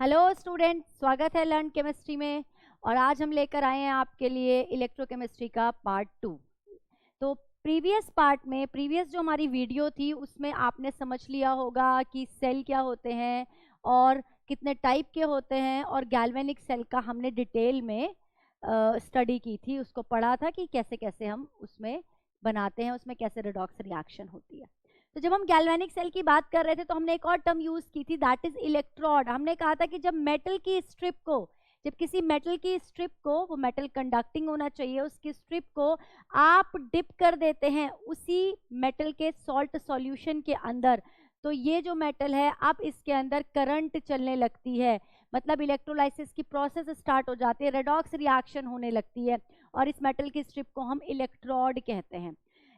Hello student, स्वागत है learn chemistry में। और आज हम लेकर आए हैं आपके लिए इलेक्ट्रोकेमिस्ट्री का पार्ट 2। तो प्रीवियस पार्ट में प्रीवियस जो हमारी वीडियो थी उसमें आपने समझ लिया होगा कि सेल क्या होते हैं और कितने टाइप के होते हैं, और गैल्वेनिक सेल का हमने डिटेल में स्टडी की थी, उसको पढ़ा था कि कैसे कैसे हम उसमें बनाते हैं, उसमें कैसे रिडॉक्स रिएक्शन होती है। तो जब हम गैल्वेनिक सेल की बात कर रहे थे तो हमने एक और टर्म यूज की थी, दैट इज इलेक्ट्रोड। हमने कहा था कि जब किसी मेटल की स्ट्रिप को, वो मेटल कंडक्टिंग होना चाहिए, उसकी स्ट्रिप को आप डिप कर देते हैं उसी मेटल के सॉल्ट सॉल्यूशन के अंदर, तो ये जो मेटल है अब इसके अंदर करंट चलने लगती है, मतलब इलेक्ट्रोलाइसिस की प्रोसेस स्टार्ट हो जाती है, रेडॉक्स रिएक्शन होने लगती है, और इस मेटल की स्ट्रिप को हम इलेक्ट्रोड कहते हैं।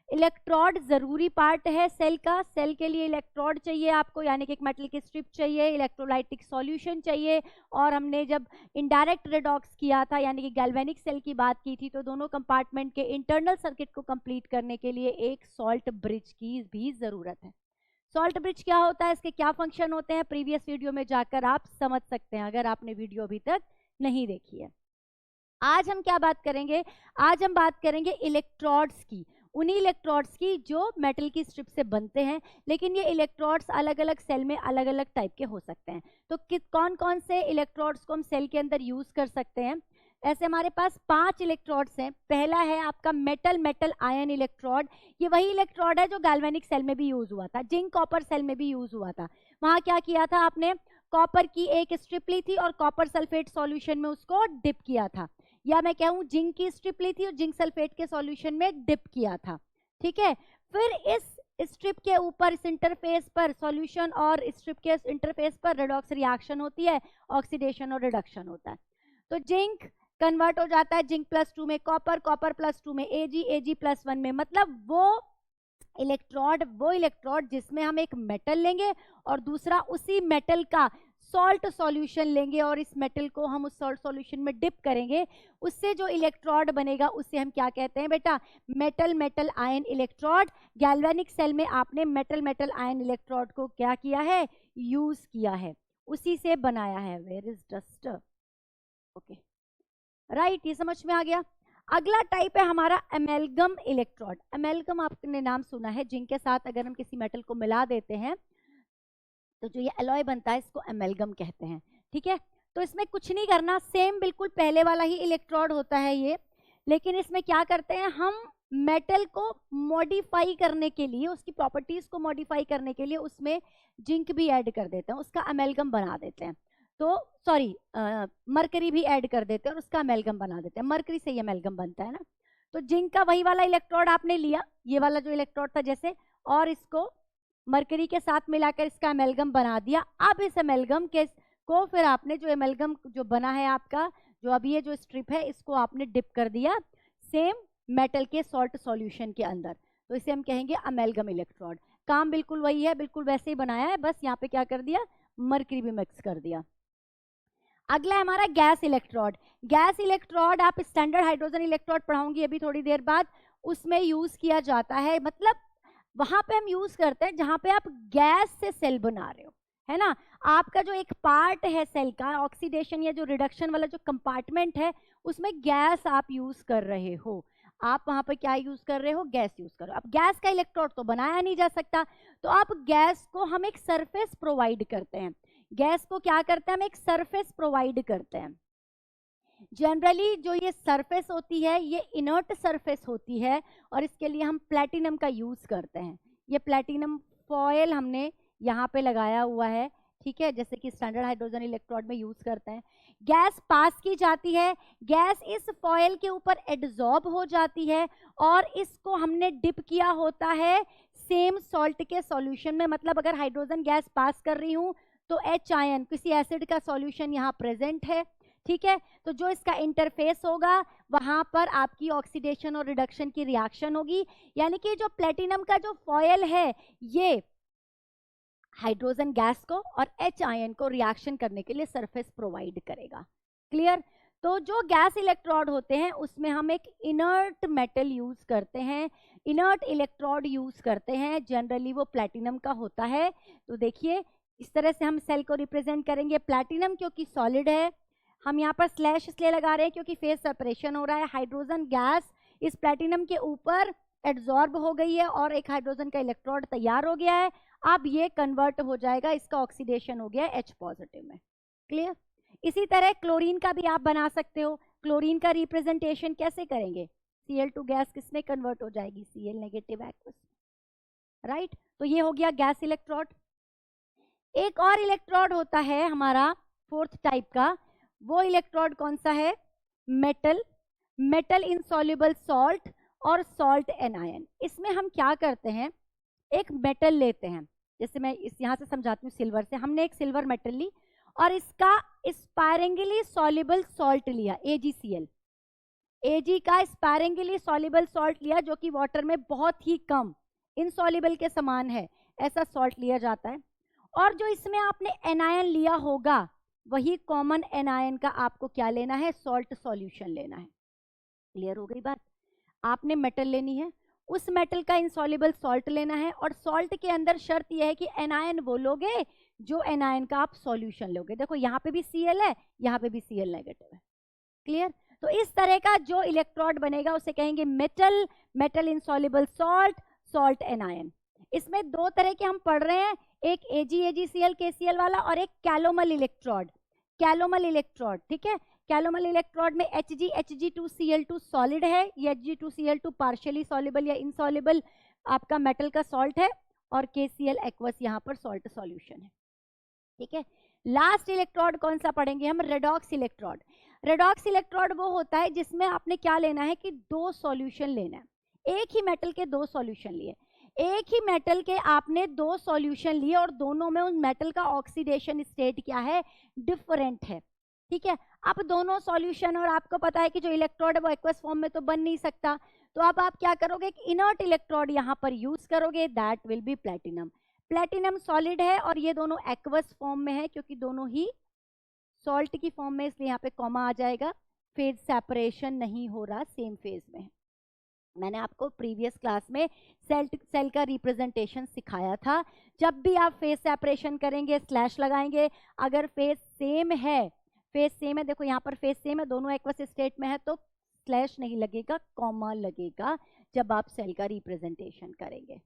इलेक्ट्रोड जरूरी पार्ट है सेल का। सेल के लिए इलेक्ट्रोड चाहिए आपको, यानी कि एक मेटल की स्ट्रिप चाहिए, इलेक्ट्रोलाइटिक सॉल्यूशन चाहिए। और हमने जब इनडायरेक्ट रेडॉक्स किया था, यानी कि गैल्वेनिक सेल की बात की थी, तो दोनों कंपार्टमेंट के इंटरनल सर्किट को कंप्लीट करने के लिए एक सॉल्ट ब्रिज की भी जरूरत है। सॉल्ट ब्रिज क्या होता है, इसके क्या फंक्शन होते हैं, प्रीवियस वीडियो में जाकर आप समझ सकते हैं अगर आपने वीडियो अभी तक नहीं देखी है। आज हम क्या बात करेंगे, आज हम बात करेंगे इलेक्ट्रोड्स की, उन्हीं इलेक्ट्रोड्स की जो मेटल की स्ट्रिप से बनते हैं। लेकिन ये इलेक्ट्रोड्स अलग अलग सेल में अलग अलग टाइप के हो सकते हैं। तो कौन कौन से इलेक्ट्रोड्स को हम सेल के अंदर यूज कर सकते हैं? ऐसे हमारे पास 5 इलेक्ट्रोड्स हैं। पहला है आपका मेटल मेटल आयन इलेक्ट्रोड। ये वही इलेक्ट्रोड है जो गैल्वेनिक सेल में भी यूज हुआ था, जिंक कॉपर सेल में भी यूज हुआ था। वहां क्या किया था आपने, कॉपर की एक स्ट्रिप ली थी और कॉपर सल्फेट सॉल्यूशन में उसको डिप किया था, या मैं कहूं जिंक की स्ट्रिप ली थी और जिंक सल्फेट के सॉल्यूशन में डिप किया था। ठीक है, फिर इस स्ट्रिप के ऊपर, इस इंटरफेस पर, सॉल्यूशन और स्ट्रिप के इंटरफेस पर रेडॉक्स रिएक्शन होती है, ऑक्सीडेशन और रिडक्शन होता है। तो जिंक कन्वर्ट हो जाता है जिंक +2 में कॉपर, कॉपर +2 में एजी, एजी +1 में, मतलब वो इलेक्ट्रोड जिसमें हम एक मेटल लेंगे और दूसरा उसी मेटल का सॉल्ट सॉल्यूशन लेंगे और इस मेटल को हम उस सॉल्ट सॉल्यूशन में डिप करेंगे, उससे जो इलेक्ट्रोड बनेगा उसे हम क्या कहते हैं बेटा, metal metal ion electrode. Galvanic cell में आपने मेटल मेटल आयन इलेक्ट्रोड को क्या किया है, यूज किया है, उसी से बनाया है। Where is dust, okay right, ये समझ में आ गया। अगला टाइप है हमारा एमेल्गम इलेक्ट्रोड। एमेल्गम आपने नाम सुना है, जिंक के साथ अगर हम किसी मेटल को मिला देते हैं तो जो ये एलॉय बनता है इसको एमेल्गम कहते हैं। ठीक है, तो इसमें कुछ नहीं करना, सेम बिल्कुल पहले वाला ही इलेक्ट्रोड होता है ये, लेकिन इसमें क्या करते हैं हम, मेटल को मॉडिफाई करने के लिए, उसकी प्रॉपर्टीज को मॉडिफाई करने के लिए उसमें जिंक भी ऐड कर देते हैं, उसका एमेल्गम बना देते हैं। तो सॉरी, मरकरी भी ऐड कर देते हैं और उसका एमेल्गम बना देते हैं, मरकरी से ये एमेल्गम बनता है ना। तो जिंक का वही वाला इलेक्ट्रोड आपने लिया, ये वाला जो इलेक्ट्रोड था जैसे, और इसको मरकरी के साथ मिलाकर इसका एमेल्गम बना दिया। अब इस एमेल्गम के को फिर आपने जो एमेल्गम जो बना है आपका, जो अभी ये जो स्ट्रिप है, इसको आपने डिप कर दिया सेम मेटल के सॉल्ट सॉल्यूशन के अंदर, तो इसे हम कहेंगे एमेल्गम इलेक्ट्रोड। काम बिल्कुल वही है, बिल्कुल वैसे ही बनाया है, बस यहाँ पे क्या कर दिया, मरकरी भी मिक्स कर दिया। अगला है हमारा गैस इलेक्ट्रोड। गैस इलेक्ट्रोड आप स्टैंडर्ड हाइड्रोजन इलेक्ट्रोड पढ़ाऊंगी अभी थोड़ी देर बाद, उसमें यूज किया जाता है, मतलब वहां पे हम यूज करते हैं जहां पे आप गैस से सेल बना रहे हो, है ना। आपका जो एक पार्ट है सेल का, ऑक्सीडेशन या जो रिडक्शन वाला जो कंपार्टमेंट है, उसमें गैस आप यूज कर रहे हो। आप वहां पर क्या यूज कर रहे हो, गैस यूज कर रहे हो। अब गैस का इलेक्ट्रोड तो बनाया नहीं जा सकता, तो आप गैस को हम एक सरफेस प्रोवाइड करते हैं। गैस को क्या करते हैं, हम एक सरफेस प्रोवाइड करते हैं। जनरली जो ये सरफेस होती है ये इनर्ट सरफेस होती है, और इसके लिए हम प्लेटिनम का यूज करते हैं। ये प्लेटिनम फॉयल हमने यहाँ पे लगाया हुआ है, ठीक है, जैसे कि स्टैंडर्ड हाइड्रोजन इलेक्ट्रोड में यूज करते हैं। गैस पास की जाती है, गैस इस फॉयल के ऊपर एड्सॉर्ब हो जाती है, और इसको हमने डिप किया होता है सेम सॉल्ट के सॉल्यूशन में। मतलब अगर हाइड्रोजन गैस पास कर रही हूं तो एच आयन, किसी एसिड का सॉल्यूशन यहाँ प्रेजेंट है, ठीक है, तो जो इसका इंटरफेस होगा वहां पर आपकी ऑक्सीडेशन और रिडक्शन की रिएक्शन होगी, यानी कि जो प्लेटिनम का जो फॉयल है ये हाइड्रोजन गैस को और एच आयन को रिएक्शन करने के लिए सरफेस प्रोवाइड करेगा। क्लियर। तो जो गैस इलेक्ट्रोड होते हैं उसमें हम एक इनर्ट मेटल यूज करते हैं, इनर्ट इलेक्ट्रोड यूज करते हैं, जनरली वो प्लेटिनम का होता है। तो देखिए इस तरह से हम सेल को रिप्रेजेंट करेंगे। प्लैटिनम क्योंकि सॉलिड है, हम यहाँ पर स्लैश इसलिए लगा रहे हैं क्योंकि फेज सेपरेशन हो रहा है। हाइड्रोजन गैस इस प्लैटिनम के ऊपर एड्सॉर्ब हो गई है और एक हाइड्रोजन का इलेक्ट्रोड तैयार हो गया है। अब ये कन्वर्ट हो जाएगा, इसका ऑक्सीडेशन हो गया H पॉजिटिव में। क्लियर? इसी तरह क्लोरीन का भी आप बना सकते हो। क्लोरीन का रिप्रेजेंटेशन कैसे करेंगे? Cl2 गैस किस में कन्वर्ट हो जाएगी? Cl negative aqueous, right? तो ये हो गया गैस इलेक्ट्रोड। एक और इलेक्ट्रोड होता है हमारा फोर्थ टाइप का, वो इलेक्ट्रोड कौन सा है? मेटल। मेटल इनसॉल्युबल सॉल्ट और सॉल्ट एनायन। इसमें हम क्या करते हैं, एक मेटल लेते हैं, जैसे मैं इस यहां से समझाती हूँ सिल्वर से। हमने एक सिल्वर मेटल ली और इसका स्पायरेंगली सॉल्युबल सॉल्ट लिया, AgCl। Ag का स्पायरेंगली सॉल्युबल सॉल्ट लिया जो कि वाटर में बहुत ही कम इनसॉल्युबल के समान है, ऐसा सॉल्ट लिया जाता है। और जो इसमें आपने एनायन लिया होगा वही कॉमन एनायन का आपको क्या लेना है? सॉल्ट सॉल्यूशन लेना है। क्लियर हो गई बात? आपने मेटल लेनी है, उस मेटल का इनसॉल्युबल सॉल्ट लेना है, और सॉल्ट के अंदर शर्त यह है कि एनायन वो लोगे जो एनायन का आप सॉल्यूशन लोगे। देखो यहाँ पे भी Cl है, यहाँ पे भी Cl नेगेटिव है। क्लियर? तो इस तरह का जो इलेक्ट्रोड बनेगा उसे कहेंगे metal, metal insoluble salt, salt anion. इसमें दो तरह के हम पढ़ रहे हैं, एक AgAgCl KCl वाला और एक कैलोमल इलेक्ट्रोड। कैलोमल इलेक्ट्रोड, ठीक है? कैलोमल इलेक्ट्रोड में Hg2Cl2 सॉलिड है, ये Hg2Cl2 पार्शियली सॉल्युबल या इनसॉल्युबल आपका मेटल का सॉल्ट है, और KCl एक्वस यहाँ पर सॉल्ट सॉल्यूशन है। ठीक है? लास्ट इलेक्ट्रोड कौन सा पढ़ेंगे हम? Redox electrode. रेडॉक्स इलेक्ट्रोड वो होता है जिसमें आपने क्या लेना है कि दो सॉल्यूशन लेना है। एक ही मेटल के दो सॉल्यूशन लिए, एक ही मेटल के आपने दो सॉल्यूशन लिए और दोनों में उस मेटल का ऑक्सीडेशन स्टेट क्या है? डिफरेंट है। ठीक है? अब दोनों सॉल्यूशन, और आपको पता है कि जो इलेक्ट्रोड है वो एक्वस फॉर्म में तो बन नहीं सकता, तो अब आप क्या करोगे? एक इनर्ट इलेक्ट्रोड यहाँ पर यूज करोगे, that will be platinum. Platinum solid है और ये दोनों एक्वस फॉर्म में है क्योंकि दोनों ही सॉल्ट की फॉर्म में, इसलिए यहाँ पे कॉमा आ जाएगा। फेज सेपरेशन नहीं हो रहा, सेम फेज में है। मैंने आपको प्रीवियस क्लास में सेल का रिप्रेजेंटेशन सिखाया था। जब भी आप फेज सेपरेशन करेंगे स्लैश लगाएंगे, अगर फेज सेम है, फेज सेम है, देखो यहाँ पर फेज सेम है, दोनों एक्वस स्टेट में है, तो स्लैश नहीं लगेगा, कॉमा लगेगा जब आप सेल का रिप्रेजेंटेशन करेंगे।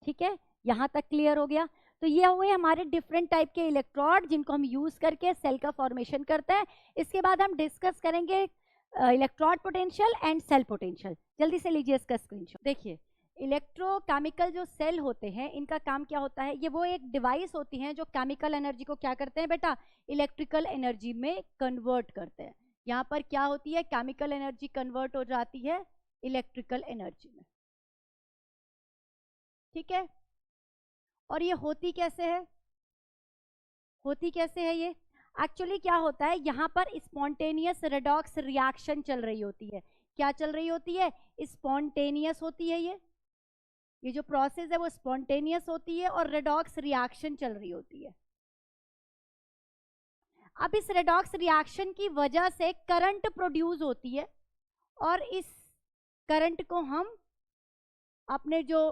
ठीक है? यहां तक क्लियर हो गया? तो ये हुए हमारे डिफरेंट टाइप के इलेक्ट्रोड जिनको हम यूज करके सेल का फॉर्मेशन करते हैं। इसके बाद हम डिस्कस करेंगे electrode potential and cell potential. जल्दी से लीजिए इसका स्क्रीनशॉट। देखिए, इलेक्ट्रोकेमिकल जो सेल होते हैं इनका काम क्या होता है? ये वो एक डिवाइस होती हैं जो केमिकल एनर्जी को क्या करते हैं बेटा? इलेक्ट्रिकल एनर्जी में कन्वर्ट करते हैं। यहाँ पर क्या होती है? केमिकल एनर्जी कन्वर्ट हो जाती है इलेक्ट्रिकल एनर्जी में। ठीक है? और ये होती कैसे है? होती कैसे है ये? एक्चुअली क्या होता है, यहाँ पर स्पॉन्टेनियस रेडॉक्स रिएक्शन चल रही होती है। क्या चल रही होती है? स्पॉन्टेनियस होती है। ये जो प्रोसेस है वो स्पॉन्टेनियस होती है और रेडॉक्स रिएक्शन चल रही होती है। अब इस रेडॉक्स रिएक्शन की वजह से करंट प्रोड्यूस होती है, और इस करंट को हम अपने जो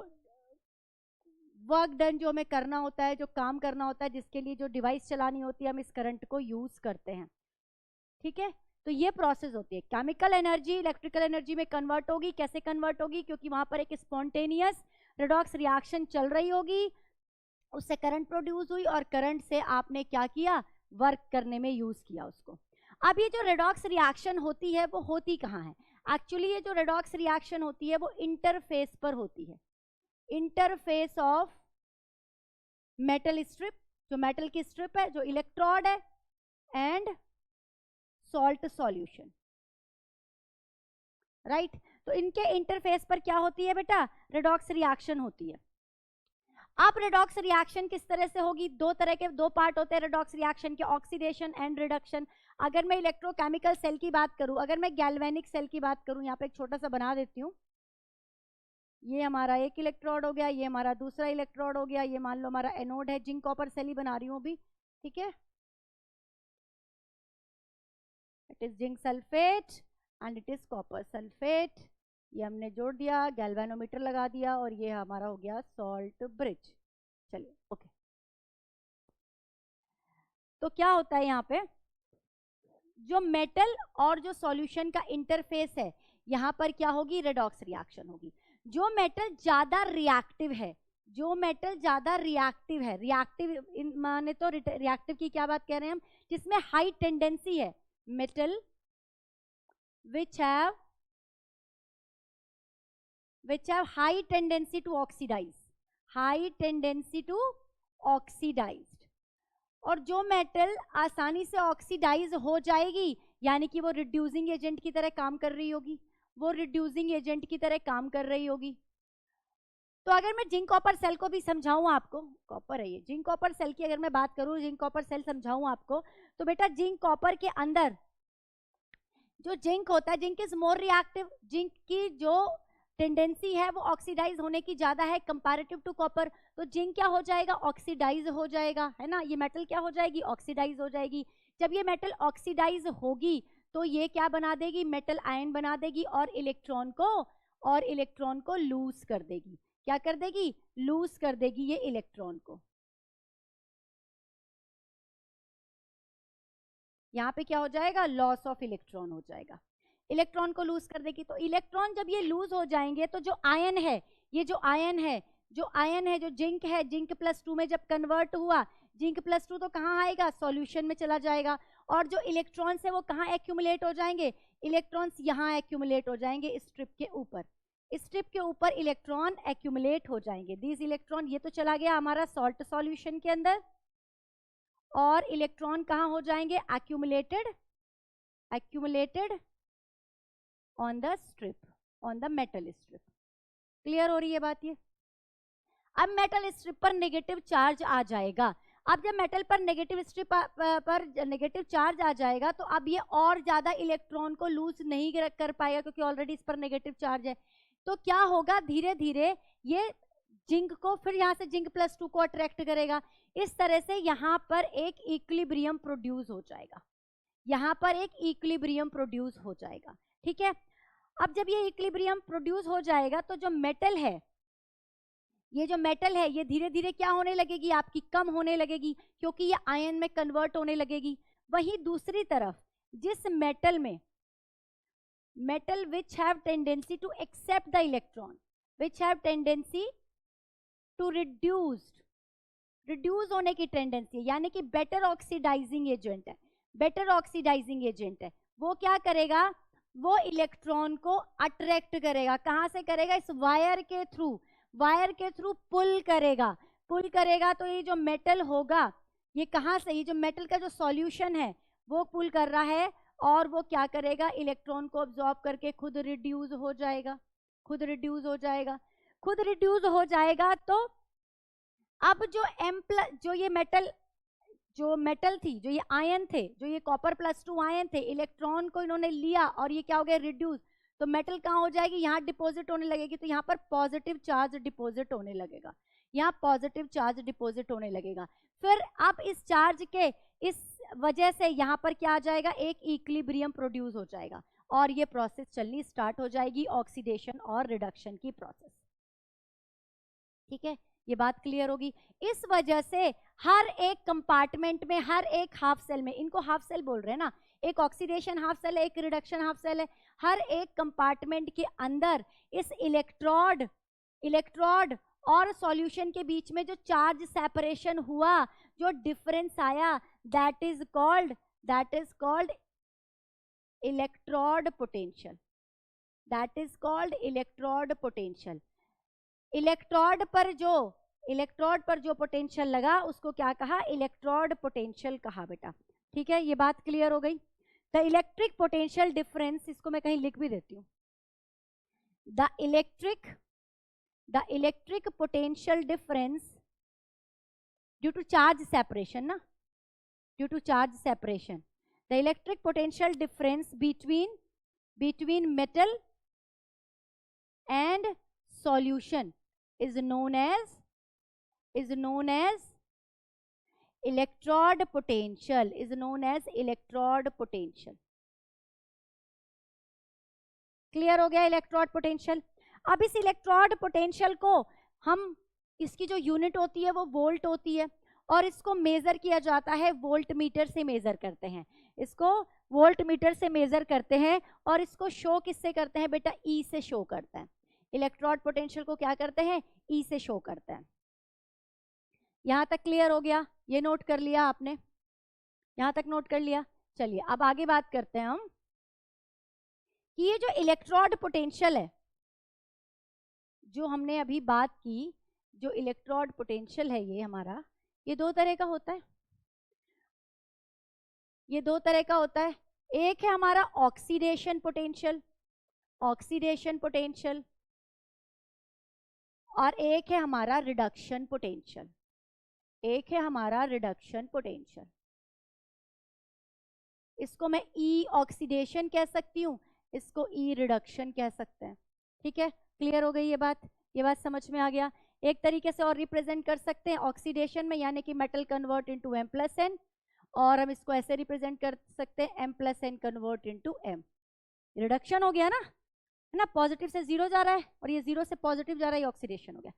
वर्क डन जो हमें करना होता है, जो काम करना होता है, जिसके लिए जो डिवाइस चलानी होती है, हम इस करंट को यूज करते हैं। ठीक है? तो ये प्रोसेस होती है। केमिकल एनर्जी इलेक्ट्रिकल एनर्जी में कन्वर्ट होगी। कैसे कन्वर्ट होगी? क्योंकि वहां पर एक स्पॉन्टेनियस रेडॉक्स रिएक्शन चल रही होगी, उससे करंट प्रोड्यूस हुई, और करंट से आपने क्या किया? वर्क करने में यूज किया उसको। अब ये जो रेडॉक्स रिएक्शन होती है वो होती कहाँ है? एक्चुअली ये जो रेडॉक्स रिएक्शन होती है वो इंटरफेस पर होती है। इंटरफेस ऑफ मेटल स्ट्रिप, जो मेटल की स्ट्रिप है, जो इलेक्ट्रोड है, एंड सॉल्ट सॉल्यूशन। राइट? तो इनके इंटरफेस पर क्या होती है बेटा? रेडॉक्स रिएक्शन होती है। अब रेडॉक्स रिएक्शन किस तरह से होगी? दो तरह के, दो पार्ट होते हैं रेडॉक्स रिएक्शन के, ऑक्सीडेशन एंड रिडक्शन। अगर मैं इलेक्ट्रोकेमिकल सेल की बात करूं, अगर मैं गैल्वेनिक सेल की बात करूं, यहाँ पे एक छोटा सा बना देती हूँ। ये हमारा एक इलेक्ट्रोड हो गया, ये हमारा दूसरा इलेक्ट्रोड हो गया, ये मान लो हमारा एनोड है। जिंक कॉपर सेल ही बना रही हूँ अभी। ठीक है? It is zinc sulphate and it is copper sulphate. ये हमने जोड़ दिया, गैल्वेनोमीटर लगा दिया, और ये हमारा हो गया सॉल्ट ब्रिज। चलिए, ओके। तो क्या होता है यहाँ पे, जो मेटल और जो सॉल्यूशन का इंटरफेस है, यहाँ पर क्या होगी, रेडॉक्स रिएक्शन होगी। जो मेटल ज्यादा रिएक्टिव है, जो मेटल ज्यादा रिएक्टिव है, रिएक्टिव माने तो रिएक्टिव की क्या बात कह रहे हैं हम, जिसमें हाई टेंडेंसी है, metal which have high tendency to oxidize, high tendency to oxidized, और जो मेटल आसानी से ऑक्सीडाइज हो जाएगी, यानी कि वो रिड्यूसिंग एजेंट की तरह काम कर रही होगी, वो रिड्यूसिंग एजेंट की तरह काम कर रही होगी। तो अगर मैं जिंक कॉपर सेल को भी समझाऊं आपको, कॉपर है ये, जिंक कॉपर सेल की अगर मैं बात करूं, जिंक कॉपर सेल समझाऊं आपको, तो बेटा जिंक कॉपर के अंदर जो जिंक होता है, zinc is more reactive, zinc की जो टेंडेंसी है वो ऑक्सीडाइज होने की ज्यादा है कंपैरेटिव टू कॉपर, तो जिंक क्या हो जाएगा, ऑक्सीडाइज हो जाएगा, है ना, ये मेटल क्या हो जाएगी, ऑक्सीडाइज हो जाएगी। जब ये मेटल ऑक्सीडाइज होगी तो ये क्या बना देगी, मेटल आयन बना देगी और इलेक्ट्रॉन को लूज कर देगी। क्या कर देगी, लूज कर देगी ये इलेक्ट्रॉन को। यहाँ पे क्या हो जाएगा, लॉस ऑफ इलेक्ट्रॉन हो जाएगा, इलेक्ट्रॉन को लूज कर देगी। तो इलेक्ट्रॉन जब ये लूज हो जाएंगे तो जो आयन है, ये जो आयन है, जो जिंक है, जिंक +2 में जब कन्वर्ट हुआ, जिंक +2 तो कहाँ आएगा, सॉल्यूशन में चला जाएगा, और जो इलेक्ट्रॉन्स है वो कहाँ एक्यूमुलेट हो जाएंगे, इलेक्ट्रॉन्स यहाँ एक्यूमुलेट हो जाएंगे, इस स्ट्रिप के ऊपर, इस स्ट्रिप के ऊपर इलेक्ट्रॉन एक्यूमुलेट हो जाएंगे। दीज इलेक्ट्रॉन, ये तो चला गया हमारा सॉल्ट सॉल्यूशन के अंदर, और इलेक्ट्रॉन कहाँ हो जाएंगे, accumulated on the strip, on the metal strip. Clear हो रही है बात ये। अब मेटल स्ट्रिप पर नेगेटिव चार्ज आ जाएगा। अब जब मेटल पर नेगेटिव स्ट्रिप पर नेगेटिव चार्ज आ जाएगा तो अब ये और ज्यादा इलेक्ट्रॉन को लूज नहीं कर पाएगा, क्योंकि ऑलरेडी इस पर नेगेटिव चार्ज है। तो क्या होगा, धीरे धीरे ये जिंक को, फिर यहाँ से जिंक +2 को अट्रैक्ट करेगा। इस तरह से यहाँ पर एक इक्विलिब्रियम प्रोड्यूस हो जाएगा, यहाँ पर एक इक्विलिब्रियम प्रोड्यूस हो जाएगा, ठीक है। अब जब ये इक्विलिब्रियम प्रोड्यूस हो जाएगा तो जो मेटल है, ये जो मेटल है ये धीरे धीरे क्या होने लगेगी, आपकी कम होने लगेगी, क्योंकि ये आयन में कन्वर्ट होने लगेगी। वहीं दूसरी तरफ जिस मेटल में, metal which have tendency to accept the electron, which have tendency to reduce होने की टेंडेंसी, यानी कि बेटर ऑक्सीडाइजिंग एजेंट है, बेटर ऑक्सीडाइजिंग एजेंट है, वो क्या करेगा, वो इलेक्ट्रॉन को अट्रैक्ट करेगा। कहां से करेगा, इस वायर के थ्रू, वायर के थ्रू पुल करेगा, पुल करेगा। तो ये जो मेटल होगा, ये कहां से, ये जो मेटल का जो सॉल्यूशन है वो पुल कर रहा है, और वो क्या करेगा, इलेक्ट्रॉन को अब्सॉर्ब करके खुद रिड्यूस हो जाएगा, खुद रिड्यूस हो जाएगा, खुद रिड्यूस हो जाएगा। तो अब जो ये मेटल, जो मेटल थी, जो ये आयन थे, जो ये कॉपर +2 आयन थे, इलेक्ट्रॉन को इन्होंने लिया और ये क्या हो गया, रिड्यूस। तो मेटल कहाँ हो जाएगी, यहाँ डिपॉजिट होने लगेगी, तो यहाँ पर पॉजिटिव चार्ज डिपॉजिट होने लगेगा, यहाँ पॉजिटिव चार्ज डिपॉजिट होने लगेगा। फिर अब इस चार्ज के इस वजह से यहाँ पर क्या आ जाएगा, एक इक्विलिब्रियम प्रोड्यूस हो जाएगा, और ये प्रोसेस चलनी स्टार्ट हो जाएगी, ऑक्सीडेशन और रिडक्शन की प्रोसेस, ठीक है। ये बात क्लियर होगी। इस वजह से हर एक कंपार्टमेंट में, हर एक हाफ सेल में, इनको हाफ सेल बोल रहे हैं ना, एक ऑक्सीडेशन हाफ सेल है, एक रिडक्शन हाफ सेल है, हर एक कंपार्टमेंट के अंदर इस इलेक्ट्रोड और सॉल्यूशन के बीच में जो चार्ज सेपरेशन हुआ, जो डिफरेंस आया, that is called electrode potential, that is called electrode potential. Electrode पर जो पोटेंशियल लगा उसको क्या कहा, इलेक्ट्रोड पोटेंशियल कहा बेटा, ठीक है। ये बात क्लियर हो गई। द इलेक्ट्रिक पोटेंशियल डिफरेंस, इसको मैं कहीं लिख भी देती हूँ, the electric potential difference due to charge separation ना, due to charge separation, the electric potential difference between metal and solution is known as electrode potential, is known as electrode potential। Clear हो गया electrode potential. अब इस electrode potential को हम, इसकी जो unit होती है वो वोल्ट होती है, और इसको मेजर किया जाता है वोल्ट मीटर से, मेजर करते हैं इसको, वोल्ट मीटर से मेजर करते हैं। और इसको शो किससे करते हैं बेटा? ई से शो करते हैं। इलेक्ट्रोड पोटेंशियल को क्या करते हैं? ई से शो करते हैं। यहां तक क्लियर हो गया? ये नोट कर लिया आपने? यहां तक नोट कर लिया? चलिए अब आगे बात करते हैं हम कि ये जो इलेक्ट्रोड पोटेंशियल है, जो हमने अभी बात की, जो इलेक्ट्रोड पोटेंशियल है ये हमारा, ये दो तरह का होता है। ये दो तरह का होता है। एक है हमारा ऑक्सीडेशन पोटेंशियल, ऑक्सीडेशन पोटेंशियल, और एक है हमारा रिडक्शन पोटेंशियल, एक है हमारा रिडक्शन पोटेंशियल। इसको मैं ई ऑक्सीडेशन कह सकती हूँ, इसको ई रिडक्शन कह सकते हैं। ठीक है, क्लियर हो गई ये बात? ये बात समझ में आ गया? एक तरीके से और रिप्रेजेंट कर सकते हैं ऑक्सीडेशन में, यानी कि metal convert into M plus N, और हम इसको ऐसे रिप्रेजेंट कर सकते हैं M plus N convert into M। Reduction हो गया ना, है ना? पॉजिटिव से जीरो जा रहा है और ये जीरो से पॉजिटिव जा रहा है, ये ऑक्सीडेशन हो गया।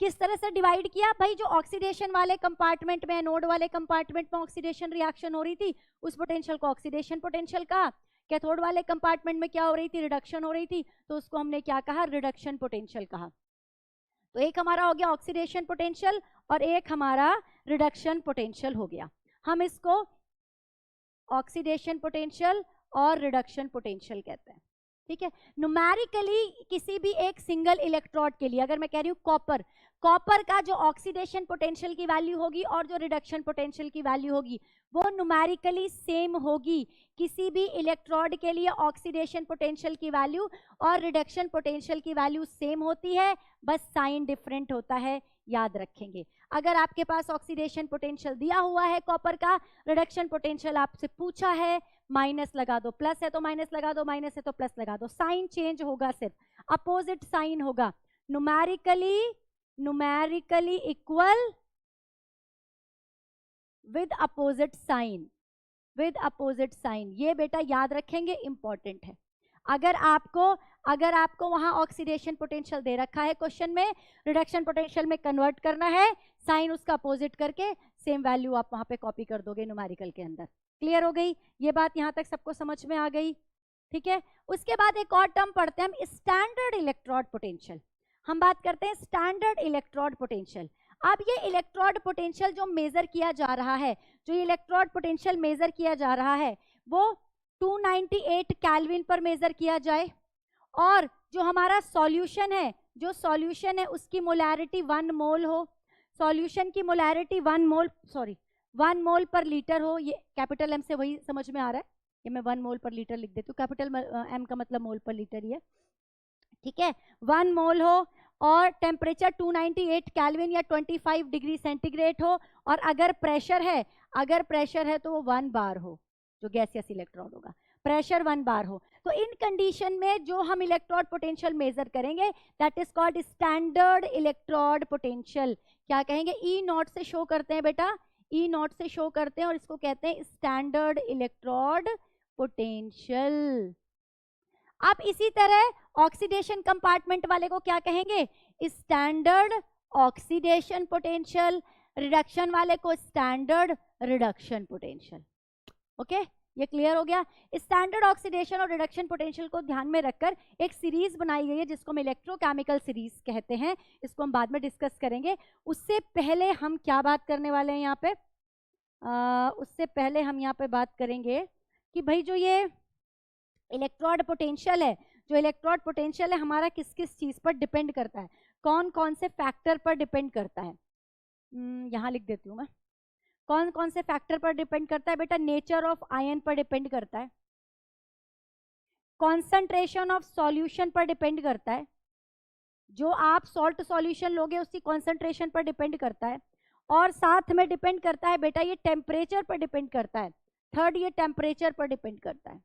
किस तरह से डिवाइड किया भाई? जो ऑक्सीडेशन वाले कंपार्टमेंट में, नोड वाले कंपार्टमेंट में ऑक्सीडेशन रिएक्शन हो रही थी, उस पोटेंशियल को ऑक्सीडेशन पोटेंशियल कहा। कैथोड वाले कंपार्टमेंट में क्या हो रही थी? रिडक्शन हो रही थी, तो उसको हमने क्या कहा? रिडक्शन पोटेंशियल कहा। तो एक हमारा हो गया ऑक्सीडेशन पोटेंशियल और एक हमारा रिडक्शन पोटेंशियल हो गया। हम इसको ऑक्सीडेशन पोटेंशियल और रिडक्शन पोटेंशियल कहते हैं। ठीक है, न्यूमेरिकली किसी भी एक सिंगल इलेक्ट्रोड के लिए, अगर मैं कह रही हूँ कॉपर, कॉपर का जो ऑक्सीडेशन पोटेंशियल की वैल्यू होगी और जो रिडक्शन पोटेंशियल की वैल्यू होगी वो न्यूमेरिकली सेम होगी। किसी भी इलेक्ट्रोड के लिए ऑक्सीडेशन पोटेंशियल की वैल्यू और रिडक्शन पोटेंशियल की वैल्यू सेम होती है, बस साइन डिफरेंट होता है, याद रखेंगे। अगर आपके पास ऑक्सीडेशन पोटेंशियल दिया हुआ है कॉपर का, रिडक्शन पोटेंशियल आपसे पूछा है, माइनस लगा दो, प्लस है तो माइनस लगा दो, माइनस है तो प्लस लगा दो, साइन चेंज होगा, सिर्फ अपोजिट साइन होगा। Numerically equal with opposite sign, with opposite sign, ये बेटा याद रखेंगे, इंपॉर्टेंट है। अगर आपको वहां ऑक्सीडेशन पोटेंशियल दे रखा है क्वेश्चन में, रिडक्शन पोटेंशियल में कन्वर्ट करना है, साइन उसका अपोजिट करके सेम वैल्यू आप वहां पे कॉपी कर दोगे न्यूमेरिकल के अंदर। क्लियर हो गई ये बात? यहां तक सबको समझ में आ गई? ठीक है, उसके बाद एक और टर्म पढ़ते हैं हम, स्टैंडर्ड इलेक्ट्रोड पोटेंशियल। हम बात करते हैं स्टैंडर्ड इलेक्ट्रोड पोटेंशियल। अब ये इलेक्ट्रोड पोटेंशियल जो मेजर किया जा रहा है, जो इलेक्ट्रोड पोटेंशियल मेजर किया जा रहा है, वो 298 केल्विन पर मेजर किया जाए, और जो हमारा सॉल्यूशन है, जो सॉल्यूशन है उसकी मोलैरिटी 1 मोल हो, सॉल्यूशन की मोलैरिटी 1 मोल पर लीटर हो। ये कैपिटल एम से वही समझ में आ रहा है, ये मैं 1 मोल पर लीटर लिख देती हूँ, कैपिटल एम का मतलब मोल पर लीटर ही है। ठीक है, 1 मोल हो और टेम्परेचर 298 केल्विन या 25 डिग्री सेंटीग्रेड हो, और अगर प्रेशर है तो वो 1 बार हो, जो गैसियस इलेक्ट्रोड होगा, प्रेशर 1 बार हो। तो इन कंडीशन में जो हम इलेक्ट्रोड पोटेंशियल मेजर करेंगे, that is called standard electrode potential. क्या कहेंगे? ई नॉट से शो करते हैं बेटा, ई नॉट से शो करते हैं, और इसको कहते हैं स्टैंडर्ड इलेक्ट्रोड पोटेंशियल। अब इसी तरह ऑक्सीडेशन कंपार्टमेंट वाले को क्या कहेंगे? Standard oxidation potential. रिडक्शन वाले को स्टैंडर्ड रिडक्शन पोटेंशियल। ओके, ये क्लियर हो गया? स्टैंडर्ड ऑक्सीडेशन और रिडक्शन पोटेंशियल को ध्यान में रखकर एक सीरीज बनाई गई है जिसको हम इलेक्ट्रोकेमिकल सीरीज कहते हैं, इसको हम बाद में डिस्कस करेंगे। उससे पहले हम क्या बात करने वाले हैं यहाँ पे? उससे पहले हम यहाँ पे बात करेंगे कि भाई जो ये इलेक्ट्रोड पोटेंशियल है, जो इलेक्ट्रोड पोटेंशियल है हमारा किस किस चीज पर डिपेंड करता है, कौन कौन से फैक्टर पर डिपेंड करता है। यहाँ लिख देती हूँ मैं, कौन कौन से फैक्टर पर डिपेंड करता है बेटा? नेचर ऑफ आयन पर डिपेंड करता है, कॉन्सेंट्रेशन ऑफ सॉल्यूशन पर डिपेंड करता है, जो आप सॉल्ट सॉल्यूशन लोगे उसकी कॉन्सेंट्रेशन पर डिपेंड करता है, और साथ में डिपेंड करता है बेटा ये टेम्परेचर पर डिपेंड करता है। थर्ड, ये टेम्परेचर पर डिपेंड करता है,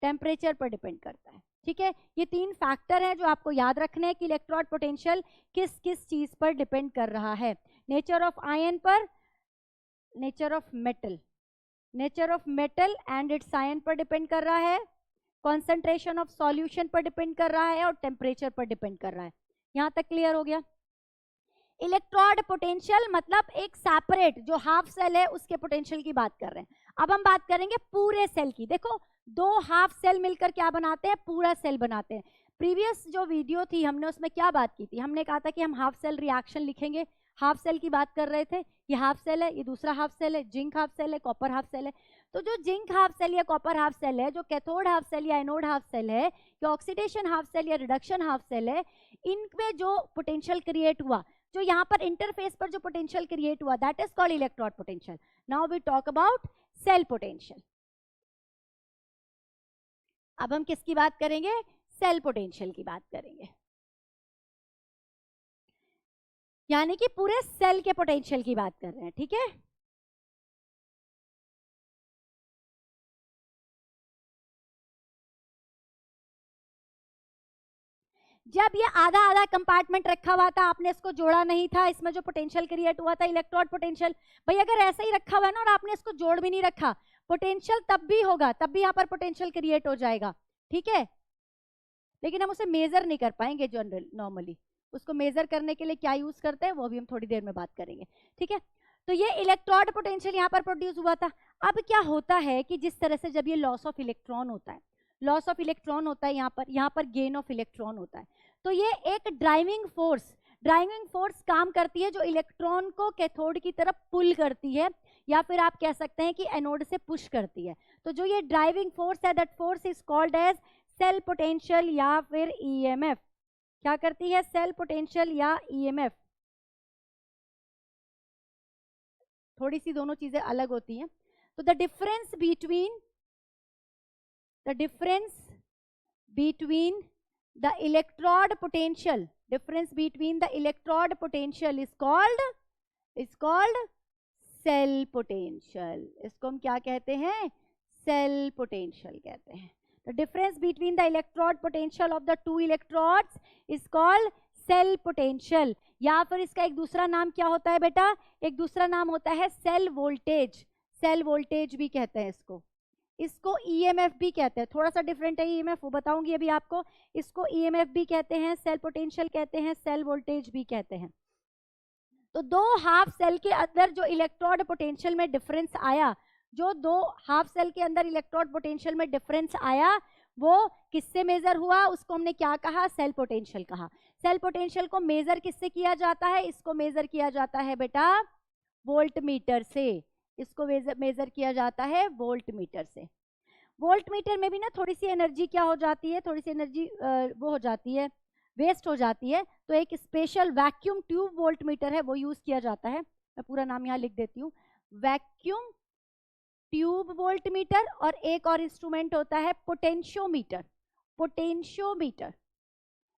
टेम्परेचर पर डिपेंड करता है। ठीक है, ये 3 फैक्टर हैं जो आपको याद रखने हैं कि इलेक्ट्रोड पोटेंशियल किस किस चीज पर डिपेंड कर रहा है। नेचर ऑफ आयन पर, nature of metal and it's ion पर डिपेंड कर रहा है, कॉन्सेंट्रेशन ऑफ सॉल्यूशन पर डिपेंड कर रहा है, और टेम्परेचर पर डिपेंड कर रहा है। यहां तक क्लियर हो गया? इलेक्ट्रोड पोटेंशियल मतलब एक सेपरेट जो हाफ सेल है उसके पोटेंशियल की बात कर रहे हैं। अब हम बात करेंगे पूरे सेल की। देखो दो हाफ सेल मिलकर क्या बनाते हैं, पूरा सेल बनाते हैं। प्रीवियस जो वीडियो थी हमने उसमें क्या बात की थी, हमने कहा था कि हम हाफ सेल रिएक्शन लिखेंगे, हाफ सेल की बात कर रहे थे। ये हाफ सेल है, ये दूसरा हाफ सेल है, जिंक हाफ सेल है, कॉपर हाफ सेल है। तो जो जिंक हाफ सेल या कॉपर हाफ सेल है, जो कैथोड हाफ सेल या एनोड हाफ सेल है, या ऑक्सीडेशन हाफ सेल या रिडक्शन हाफ सेल है, इनमें जो पोटेंशियल क्रिएट हुआ, जो यहाँ पर इंटरफेस पर जो पोटेंशियल क्रिएट हुआ, that is called electrode potential. Now we talk about cell potential. अब हम किसकी बात करेंगे, सेल पोटेंशियल की बात करेंगे, यानी कि पूरे सेल के पोटेंशियल की बात कर रहे हैं, ठीक है। जब ये आधा आधा कंपार्टमेंट रखा हुआ था, आपने इसको जोड़ा नहीं था, इसमें जो पोटेंशियल क्रिएट हुआ था इलेक्ट्रोड पोटेंशियल, भाई अगर ऐसा ही रखा हुआ है ना और आपने इसको जोड़ भी नहीं रखा, पोटेंशियल तब भी होगा, तब भी यहाँ पर पोटेंशियल क्रिएट हो जाएगा, ठीक है। लेकिन हम उसे मेजर नहीं कर पाएंगे जनरल नॉर्मली, उसको मेजर करने के लिए क्या यूज करते हैं वो भी हम थोड़ी देर में बात करेंगे, ठीक है। तो ये इलेक्ट्रोड पोटेंशियल यहाँ पर प्रोड्यूस हुआ था। अब क्या होता है कि जिस तरह से जब ये लॉस ऑफ इलेक्ट्रॉन होता है, लॉस ऑफ इलेक्ट्रॉन होता है यहाँ पर गेन ऑफ इलेक्ट्रॉन होता है, तो ये एक ड्राइविंग फोर्स काम करती है जो इलेक्ट्रॉन को कैथोड की तरफ पुल करती है, या फिर आप कह सकते हैं कि एनोड से पुश करती है। तो जो ये ड्राइविंग फोर्स है, that force is called as cell potential या फिर ईएमएफ। क्या करती है, सेल पोटेंशियल या ईएमएफ। थोड़ी सी दोनों चीजें अलग होती हैं। तो the difference between the electrode potential is called cell potential। इसको हम क्या कहते हैं, सेल पोटेंशियल कहते हैं। The difference between the electrode potential of the two electrodes is called cell potential। या फिर इसका एक दूसरा नाम क्या होता है बेटा, एक दूसरा नाम होता है सेल वोल्टेज भी कहते हैं इसको ईएमएफ भी कहते हैं। थोड़ा सा डिफरेंट है ईएमएफ, वो बताऊंगी अभी आपको। इसको ईएमएफ भी कहते हैं, सेल पोटेंशियल कहते हैं, सेल वोल्टेज भी कहते हैं। तो दो हाफ सेल के अंदर जो इलेक्ट्रोड पोटेंशियल में डिफरेंस आया, जो दो हाफ सेल के अंदर इलेक्ट्रोड पोटेंशियल में डिफरेंस आया, वो किससे मेजर हुआ, उसको हमने क्या कहा, सेल पोटेंशियल कहा। सेल पोटेंशियल को मेजर किससे किया जाता है, इसको मेजर किया जाता है बेटा वोल्ट मीटर से। इसको मेजर किया जाता है वोल्ट मीटर से। वोल्ट मीटर में भी ना थोड़ी सी एनर्जी क्या हो जाती है, थोड़ी सी एनर्जी वो हो जाती है, वेस्ट हो जाती है। तो एक special vacuum tube volt meter है, वो यूज किया जाता है। मैं पूरा नाम यहाँ लिख देती हूँ, वैक्यूम ट्यूब वोल्ट मीटर। और एक और इंस्ट्रूमेंट होता है पोटेंशियोमीटर।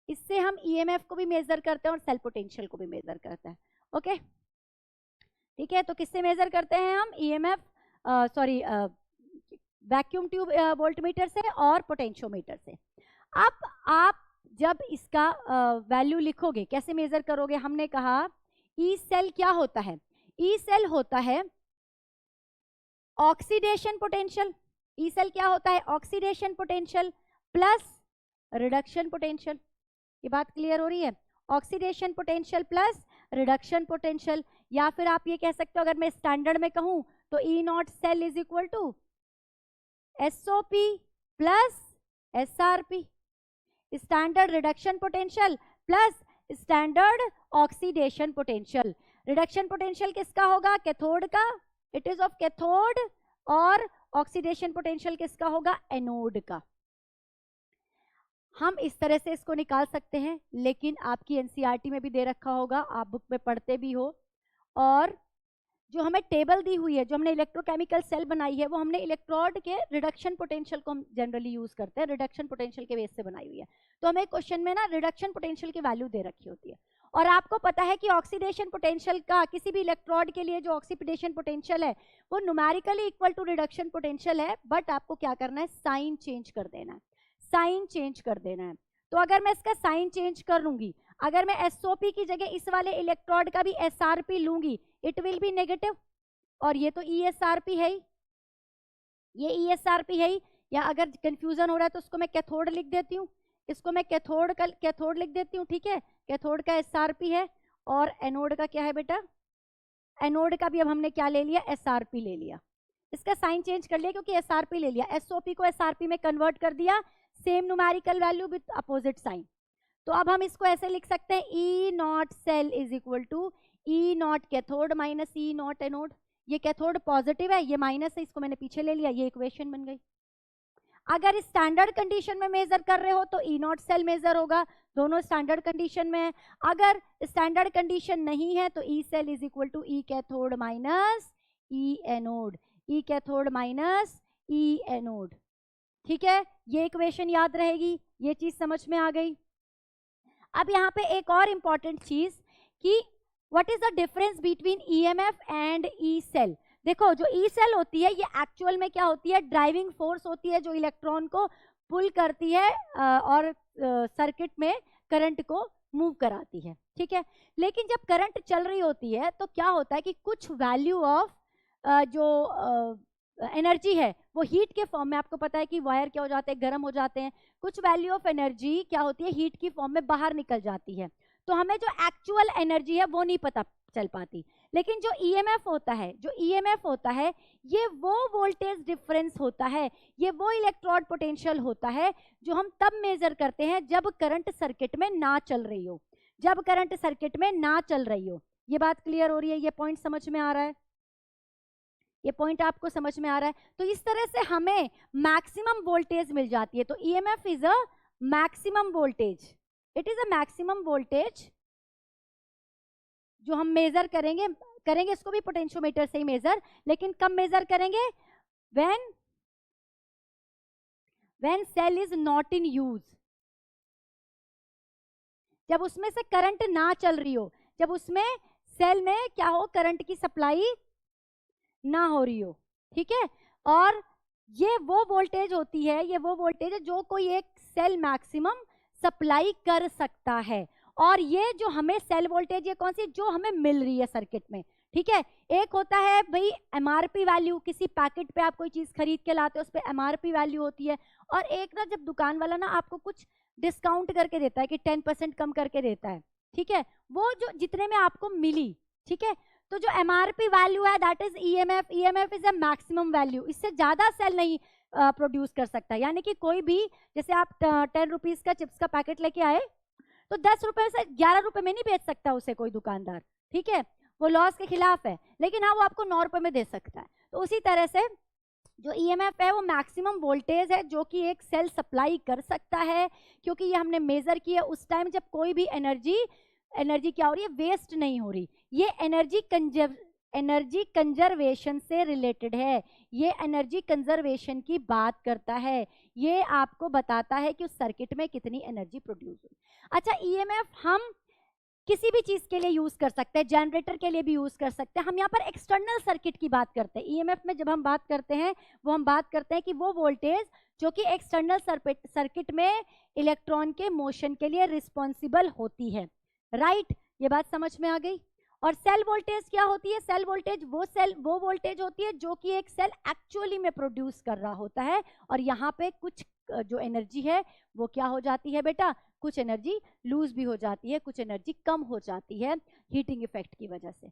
इससे हम ईएमएफ को भी मेजर करते हैं और सेल पोटेंशियल को भी मेजर करते हैं। ओके, ठीक है। तो किससे मेजर करते हैं हम, ईएमएफ वैक्यूम ट्यूब वोल्टमीटर से और पोटेंशियोमीटर से। अब आप जब इसका वैल्यू लिखोगे, कैसे मेजर करोगे, हमने कहा ई सेल क्या होता है, ई सेल होता है ऑक्सीडेशन पोटेंशियल। ई सेल क्या होता है, oxidation potential plus reduction potential. ये बात क्लियर हो रही है, oxidation potential plus reduction potential. या फिर आप ये कह सकते हो, अगर मैं स्टैंडर्ड में कहूं तो E naught cell is equal to SOP plus SRP, standard reduction potential plus standard oxidation potential. Reduction potential किसका होगा, कैथोड का, इट इज ऑफ कैथोड। और ऑक्सीडेशन पोटेंशियल किसका होगा, एनोड का। हम इस तरह से इसको निकाल सकते हैं, लेकिन आपकी एनसीईआरटी में भी दे रखा होगा, आप बुक में पढ़ते भी हो। और जो हमें टेबल दी हुई है, जो हमने इलेक्ट्रोकेमिकल सेल बनाई है, वो हमने इलेक्ट्रोड के रिडक्शन पोटेंशियल को हम जनरली यूज करते हैं, रिडक्शन पोटेंशियल के बेस से बनाई हुई है। तो हमें क्वेश्चन में ना रिडक्शन पोटेंशियल की वैल्यू दे रखी होती है। और आपको पता है कि ऑक्सीडेशन पोटेंशियल का, किसी भी इलेक्ट्रोड के लिए जो ऑक्सीडेशन पोटेंशियल है वो numerically equal to reduction potential है, बट आपको क्या करना है, साइन चेंज कर देना है, साइन चेंज कर देना है। तो अगर मैं इसका साइन चेंज कर लूंगी, अगर मैं एसओपी की जगह इस वाले इलेक्ट्रोड का भी एसआरपी लूंगी, इट विल बी नेगेटिव। और ये तो ईएसआरपी है ही, ये ईएसआरपी है ही। या अगर कंफ्यूजन हो रहा है तो उसको मैं कैथोड लिख देती हूँ, इसको मैं कैथोड लिख देती हूँ, ठीक है। कैथोड का एसआरपी है और एनोड का क्या है बेटा, एनोड का भी अब हमने क्या ले लिया, SRP ले लिया। इसका साइन चेंज कर लिया क्योंकि SRP ले लिया, SOP को SRP में कन्वर्ट कर दिया, same numerical value with opposite sign. तो अब हम इसको ऐसे लिख सकते हैं, E not cell is equal to E not cathode minus E not anode. ये कैथोड पॉजिटिव है, ये माइनस है, इसको मैंने पीछे ले लिया, ये इक्वेशन बन गई। अगर स्टैंडर्ड कंडीशन में मेजर कर रहे हो तो E नॉट सेल मेजर होगा, दोनों स्टैंडर्ड कंडीशन में है। अगर स्टैंडर्ड कंडीशन नहीं है तो E cell is equal to E cathode minus E anode, E cathode minus E anode. ठीक है, ये इक्वेशन याद रहेगी, ये चीज समझ में आ गई। अब यहाँ पे एक और इंपॉर्टेंट चीज कि what is the difference between EMF and E cell. देखो जो E सेल होती है ये एक्चुअल में क्या होती है, ड्राइविंग फोर्स होती है जो इलेक्ट्रॉन को पुल करती है और सर्किट में करंट को मूव कराती है। ठीक है, लेकिन जब करंट चल रही होती है तो क्या होता है कि कुछ वैल्यू ऑफ जो एनर्जी है वो हीट के फॉर्म में, आपको पता है कि वायर क्या हो जाते हैं, गर्म हो जाते हैं, कुछ वैल्यू ऑफ एनर्जी क्या होती है, हीट की फॉर्म में बाहर निकल जाती है। तो हमें जो एक्चुअल एनर्जी है वो नहीं पता चल पाती। लेकिन जो EMF होता है, जो EMF होता है ये वो वोल्टेज डिफरेंस होता है, ये वो इलेक्ट्रोड पोटेंशियल होता है जो हम तब मेजर करते हैं जब करंट सर्किट में ना चल रही हो, जब करंट सर्किट में ना चल रही हो। ये बात क्लियर हो रही है, ये पॉइंट समझ में आ रहा है, ये पॉइंट आपको समझ में आ रहा है। तो इस तरह से हमें मैक्सिमम वोल्टेज मिल जाती है। तो EMF is a maximum voltage, it is a maximum voltage जो हम मेजर करेंगे इसको भी पोटेंशियोमीटर से ही मेजर, लेकिन कब मेजर करेंगे, when cell is not in use, जब उसमें से करंट ना चल रही हो, जब उसमें सेल में क्या हो, करंट की सप्लाई ना हो रही हो। ठीक है, और ये वो वोल्टेज होती है, ये वो वोल्टेज है जो कोई एक सेल मैक्सिमम सप्लाई कर सकता है। और ये जो हमें सेल वोल्टेज, ये कौन सी, जो हमें मिल रही है सर्किट में। ठीक है, एक होता है भाई MRP वैल्यू, किसी पैकेट पे आप कोई चीज खरीद के लाते हो उस पर MRP वैल्यू होती है, और एक ना जब दुकान वाला ना आपको कुछ डिस्काउंट करके देता है कि 10% कम करके देता है। ठीक है, वो जो जितने में आपको मिली। ठीक है, तो जो MRP वैल्यू है that is EMF, EMF is a maximum value, इससे ज्यादा सेल नहीं प्रोड्यूस कर सकता। यानी कि कोई भी, जैसे आप 10 रुपीज का चिप्स का पैकेट लेके आए तो 10 रुपए से 11 रुपए में नहीं बेच सकता उसे कोई दुकानदार। ठीक है, वो लॉस के खिलाफ है, लेकिन हाँ वो आपको 9 रुपए में दे सकता है। तो उसी तरह से जो EMF है वो मैक्सिमम वोल्टेज है जो कि एक सेल सप्लाई कर सकता है, क्योंकि ये हमने मेजर किया उस टाइम जब कोई भी एनर्जी क्या हो रही है, वेस्ट नहीं हो रही। ये एनर्जी कंजर्वेशन से रिलेटेड है, ये एनर्जी कंजर्वेशन की बात करता है, ये आपको बताता है कि उस सर्किट में कितनी एनर्जी प्रोड्यूस हुई। अच्छा, EMF हम किसी भी चीज के लिए यूज कर सकते हैं, जनरेटर के लिए भी यूज कर सकते हैं। हम यहाँ पर एक्सटर्नल सर्किट की बात करते हैं। EMF में जब हम बात करते हैं वो हम बात करते हैं कि वो वोल्टेज जो कि एक्सटर्नल सर्किट में इलेक्ट्रॉन के मोशन के लिए रिस्पॉन्सिबल होती है। राइट, ये बात समझ में आ गई। और सेल वोल्टेज क्या होती है, सेल वोल्टेज वो वोल्टेज होती है जो कि एक सेल एक्चुअली में प्रोड्यूस कर रहा होता है। और यहाँ पे कुछ जो एनर्जी है वो क्या हो जाती है बेटा, कुछ एनर्जी लूज भी हो जाती है, कुछ एनर्जी कम हो जाती है हीटिंग इफेक्ट की वजह से।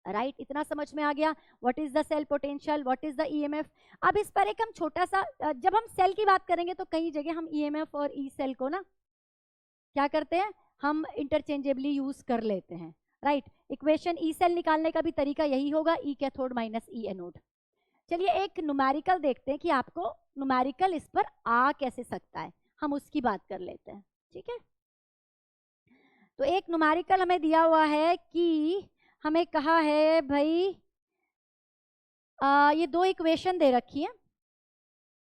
राइट, इतना समझ में आ गया what is the cell potential, what is the EMF। अब इस पर एक हम छोटा सा, जब हम सेल की बात करेंगे तो कई जगह हम EMF और E सेल को ना क्या करते हैं, हम इंटरचेंजेबली यूज कर लेते हैं। राइट, इक्वेशन E सेल निकालने का भी तरीका यही होगा, E cathode minus E anode. चलिए एक न्यूमेरिकल देखते हैं कि आपको न्यूमेरिकल इस पर आ कैसे सकता है, हम उसकी बात कर लेते हैं। ठीक है, तो एक न्यूमेरिकल हमें दिया हुआ है कि हमें कहा है भाई ये दो इक्वेशन दे रखी है,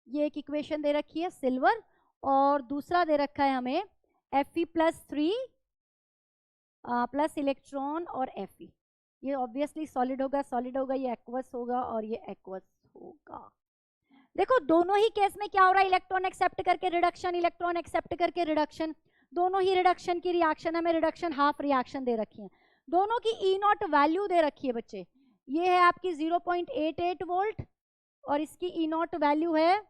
ये एक इक्वेशन दे रखी है सिल्वर, और दूसरा दे रखा है हमें Fe+3 प्लस इलेक्ट्रॉन और Fe। ये ऑब्वियसली सॉलिड होगा, ये एक्वस होगा और ये एक्वस होगा। देखो दोनों ही केस में क्या हो रहा है, इलेक्ट्रॉन एक्सेप्ट करके रिडक्शन, इलेक्ट्रॉन एक्सेप्ट करके रिडक्शन, दोनों ही रिडक्शन की रिएक्शन, हमें रिडक्शन हाफ रिएक्शन दे रखी है। दोनों की E0 वैल्यू दे रखी है बच्चे, ये है आपकी 0.88 वोल्ट और इसकी E0 वैल्यू है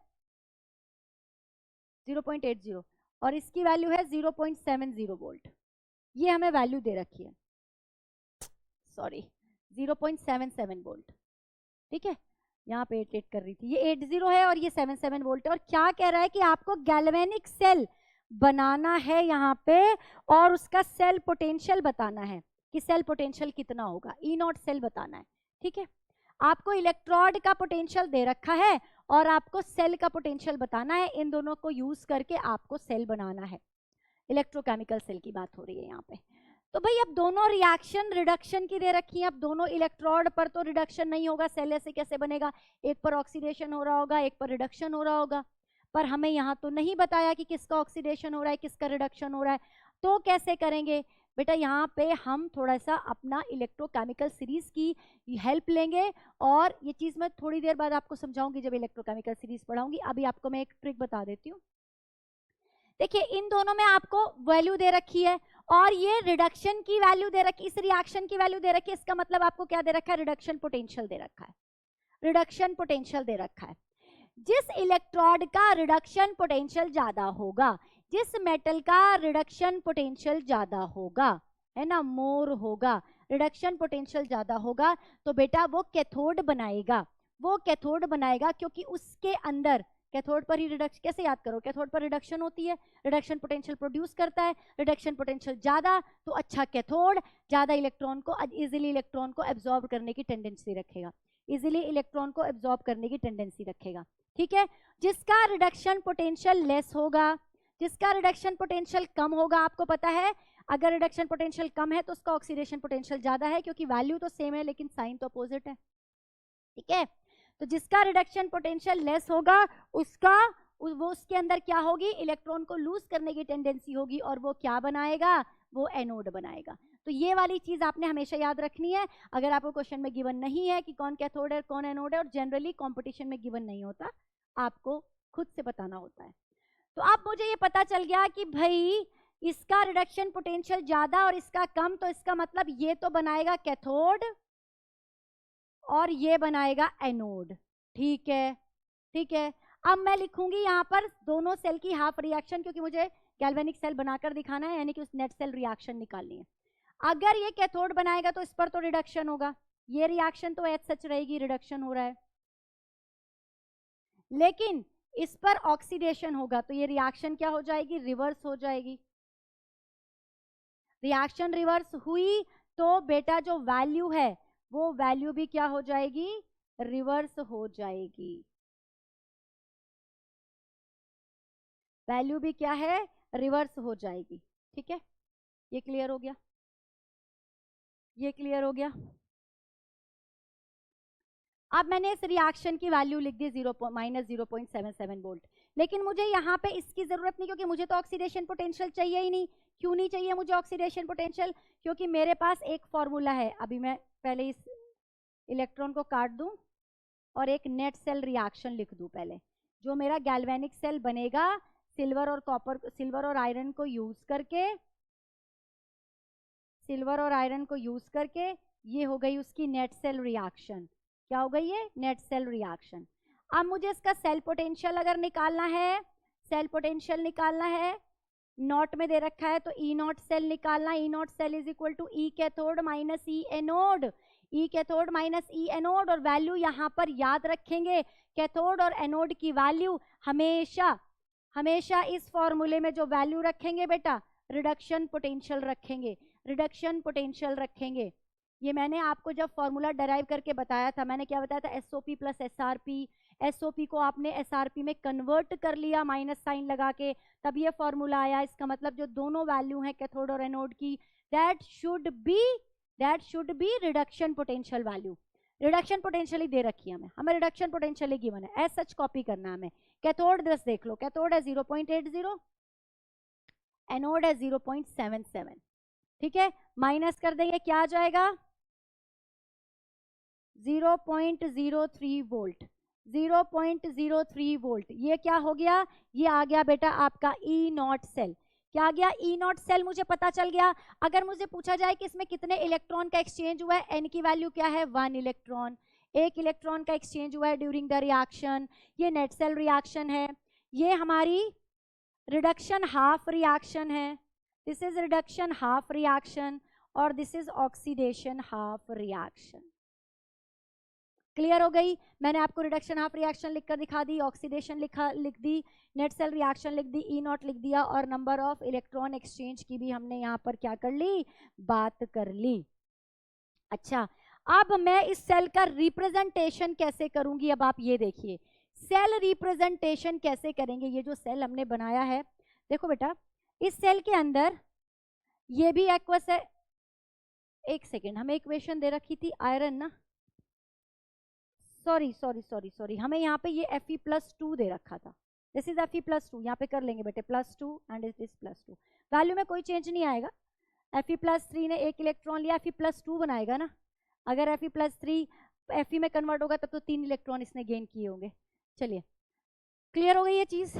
0.80 और इसकी वैल्यू है 0.70 वोल्ट। ये हमें वैल्यू दे रखी है। सॉरी 0.77 वोल्ट, ठीक है, यहाँ पे 88 कर रही थी, ये 80 है और ये 77 वोल्ट है। और क्या कह रहा है कि आपको गैल्वेनिक सेल बनाना है यहाँ पे और उसका सेल पोटेंशियल बताना है कि सेल पोटेंशियल कितना होगा, ई नॉट सेल बताना है, ठीक है। आपको इलेक्ट्रोड का पोटेंशियल दे रखा है और आपको सेल का पोटेंशियल बताना है, इन दोनों को यूज करके आपको सेल बनाना है। इलेक्ट्रोकेमिकल सेल की बात हो रही है यहाँ पे। तो भाई अब दोनों रिएक्शन रिडक्शन की दे रखी है, अब दोनों इलेक्ट्रोड पर तो रिडक्शन नहीं होगा, सेल ऐसे कैसे बनेगा, एक पर ऑक्सीडेशन हो रहा होगा एक पर रिडक्शन हो रहा होगा, पर हमें यहाँ तो नहीं बताया कि किसका ऑक्सीडेशन हो रहा है किसका रिडक्शन हो रहा है, तो कैसे करेंगे बेटा, यहाँ पे हम थोड़ा सा अपना इलेक्ट्रोकेमिकल सीरीज की हेल्प लेंगे और ये चीज मैं थोड़ी देर बाद आपको समझाऊंगी जब इलेक्ट्रोकेमिकल सीरीज पढ़ाऊंगी। अभी आपको मैं एक ट्रिक बता देती हूँ। देखिए इन दोनों में आपको वैल्यू दे रखी है और ये रिडक्शन की वैल्यू दे रखी, इस रिएक्शन की वैल्यू दे रखी है, इसका मतलब आपको क्या दे रखा है, रिडक्शन पोटेंशियल दे रखा है, रिडक्शन पोटेंशियल दे रखा है। जिस इलेक्ट्रोड का रिडक्शन पोटेंशियल ज्यादा होगा, जिस मेटल का रिडक्शन पोटेंशियल ज्यादा होगा, है ना, मोर होगा, रिडक्शन पोटेंशियल ज्यादा होगा, तो बेटा वो कैथोड बनाएगा, वो कैथोड बनाएगा क्योंकि उसके अंदर कैथोड पर ही रिडक्शन, कैसे याद करो, कैथोड पर रिडक्शन होती है, रिडक्शन पोटेंशियल प्रोड्यूस करता है, रिडक्शन पोटेंशियल ज्यादा तो अच्छा कैथोड, ज्यादा इलेक्ट्रॉन को इजीली इलेक्ट्रॉन को एब्जॉर्ब करने की टेंडेंसी रखेगा, इजीली इलेक्ट्रॉन को एब्जॉर्ब करने की टेंडेंसी रखेगा, ठीक है। जिसका रिडक्शन पोटेंशियल लेस होगा, जिसका रिडक्शन पोटेंशियल कम होगा, आपको पता है अगर रिडक्शन पोटेंशियल कम है तो उसका ऑक्सीडेशन पोटेंशियल ज्यादा है, क्योंकि वैल्यू तो सेम है लेकिन साइन तो अपोजिट है, ठीक है। तो जिसका रिडक्शन पोटेंशियल लेस होगा उसका वो उसके अंदर क्या होगी, इलेक्ट्रॉन को लूज करने की टेंडेंसी होगी और वो क्या बनाएगा, वो एनोड बनाएगा। तो ये वाली चीज आपने हमेशा याद रखनी है। अगर आपको क्वेश्चन में गिवन नहीं है कि कौन कैथोड है कौन एनोड है, और जनरली कंपटीशन में गिवन नहीं होता, आपको खुद से बताना होता है। तो अब मुझे ये पता चल गया कि भाई इसका रिडक्शन पोटेंशियल ज्यादा और इसका कम, तो इसका मतलब ये तो बनाएगा कैथोड और ये बनाएगा एनोड, ठीक है, ठीक है। अब मैं लिखूंगी यहाँ पर दोनों सेल की हाफ रिएक्शन, क्योंकि मुझे गैल्वेनिक सेल बनाकर दिखाना है, यानी कि उस नेट सेल रिएक्शन निकालनी है। अगर ये कैथोड बनाएगा तो इस पर तो रिडक्शन होगा, ये रिएक्शन तो एज सच रहेगी, रिडक्शन हो रहा है, लेकिन इस पर ऑक्सीडेशन होगा तो ये रिएक्शन क्या हो जाएगी, रिवर्स हो जाएगी। रिएक्शन रिवर्स हुई तो बेटा जो वैल्यू है वो वैल्यू भी क्या हो जाएगी, रिवर्स हो जाएगी, वैल्यू भी क्या है, रिवर्स हो जाएगी, ठीक है। ये क्लियर हो गया, ये क्लियर हो गया। अब मैंने इस रिएक्शन की वैल्यू लिख दी -0.77 वोल्ट, लेकिन मुझे यहाँ पे इसकी जरूरत नहीं, क्योंकि मुझे तो ऑक्सीडेशन पोटेंशियल चाहिए ही नहीं। क्यों नहीं चाहिए मुझे ऑक्सीडेशन पोटेंशियल, क्योंकि मेरे पास एक फॉर्मूला है। अभी मैं पहले इस इलेक्ट्रॉन को काट दूं और एक नेट सेल रिएक्शन लिख दूं पहले, जो मेरा गैल्वेनिक सेल बनेगा सिल्वर और कॉपर, सिल्वर और आयरन को यूज करके, सिल्वर और आयरन को यूज करके, ये हो गई उसकी नेट सेल रिएक्शन। क्या हो गई ये, नेट सेल रिएक्शन। अब मुझे इसका सेल पोटेंशियल अगर निकालना है, सेल पोटेंशियल निकालना है, नॉट में दे रखा है तो ई नॉट सेल निकालना, E naught cell is equal to E cathode minus E anode, E cathode minus E anode, और वैल्यू यहाँ पर याद रखेंगे, कैथोड और एनोड की वैल्यू हमेशा हमेशा इस फॉर्मूले में जो वैल्यू रखेंगे बेटा, रिडक्शन पोटेंशियल रखेंगे, रिडक्शन पोटेंशियल रखेंगे। ये मैंने आपको जब फॉर्मूला डराइव करके बताया था, मैंने क्या बताया था, एसओपी प्लस एसआरपी, एसओपी को आपने एसआरपी में कन्वर्ट कर लिया माइनस साइन लगा के, तब ये फॉर्मूला आया। इसका मतलब जो दोनों वैल्यू है कैथोड और एनोड की, that should be reduction potential value. Reduction potential ही दे रखी है हमें रिडक्शन पोटेंशियल ही गिवन है, एज सच कॉपी करना है हमें। कैथोड बस देख लो, कैथोड है 0.80, एनोड है 0.77, ठीक है। माइनस कर देंगे, क्या आ जाएगा, 0.03 वोल्ट, 0.03 वोल्ट। ये क्या हो गया, ये आ गया बेटा आपका ई नॉट सेल। क्या आ गया, ई नॉट सेल। मुझे पता चल गया, अगर मुझे पूछा जाए कि इसमें कितने इलेक्ट्रॉन का एक्सचेंज हुआ है, एन की वैल्यू क्या है, 1 इलेक्ट्रॉन, एक इलेक्ट्रॉन का एक्सचेंज हुआ है ड्यूरिंग द रिएक्शन। ये नेट सेल रिएक्शन है, ये हमारी रिडक्शन हाफ रिएक्शन है, this is reduction half reaction, और this is oxidation half reaction. Clear हो गई? मैंने आपको रिडक्शन हाफ रिएक्शन लिखकर दिखा दी, ऑक्सीडेशन लिख दी, नेट सेल रिएक्शन लिख दी, ई नॉट लिख दिया, और नंबर ऑफ इलेक्ट्रॉन एक्सचेंज की भी हमने यहाँ पर क्या कर ली, बात कर ली। अच्छा, अब मैं इस सेल का रिप्रेजेंटेशन कैसे करूंगी, अब आप ये देखिए सेल रिप्रेजेंटेशन कैसे करेंगे। ये जो सेल हमने बनाया है, देखो बेटा, इस सेल के अंदर ये भी एक्वस है। एक सेकेंड, हमें इक्वेशन दे रखी थी आयरन ना, सॉरी, हमें यहाँ पे ये Fe+2 दे रखा था। दिस इज Fe+2, यहाँ पे कर लेंगे बेटे +2 एंड इट इज +2। वैल्यू में कोई चेंज नहीं आएगा। Fe+3 ने एक इलेक्ट्रॉन लिया, Fe+2 बनाएगा ना। अगर Fe+3 Fe में कन्वर्ट होगा तब तो 3 इलेक्ट्रॉन इसने गेन किए होंगे। चलिए, क्लियर हो गई ये चीज,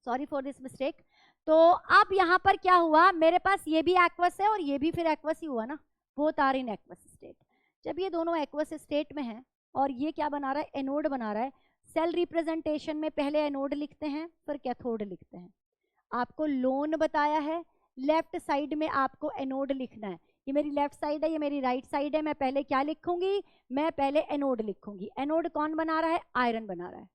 सॉरी फॉर दिस मिस्टेक। तो अब यहाँ पर क्या हुआ, मेरे पास ये भी एक्वस है और ये भी फिर एक्वस ही हुआ ना, both are in aqueous state. जब ये दोनों एक्वस स्टेट में हैं और ये क्या बना रहा है, एनोड बना रहा है। सेल रिप्रेजेंटेशन में पहले एनोड लिखते हैं फिर कैथोड लिखते हैं। आपको लोन बताया है, लेफ्ट साइड में आपको एनोड लिखना है। ये मेरी लेफ्ट साइड है, ये मेरी राइट साइड है। मैं पहले क्या लिखूंगी, मैं पहले एनोड लिखूंगी। एनोड कौन बना रहा है, आयरन बना रहा है।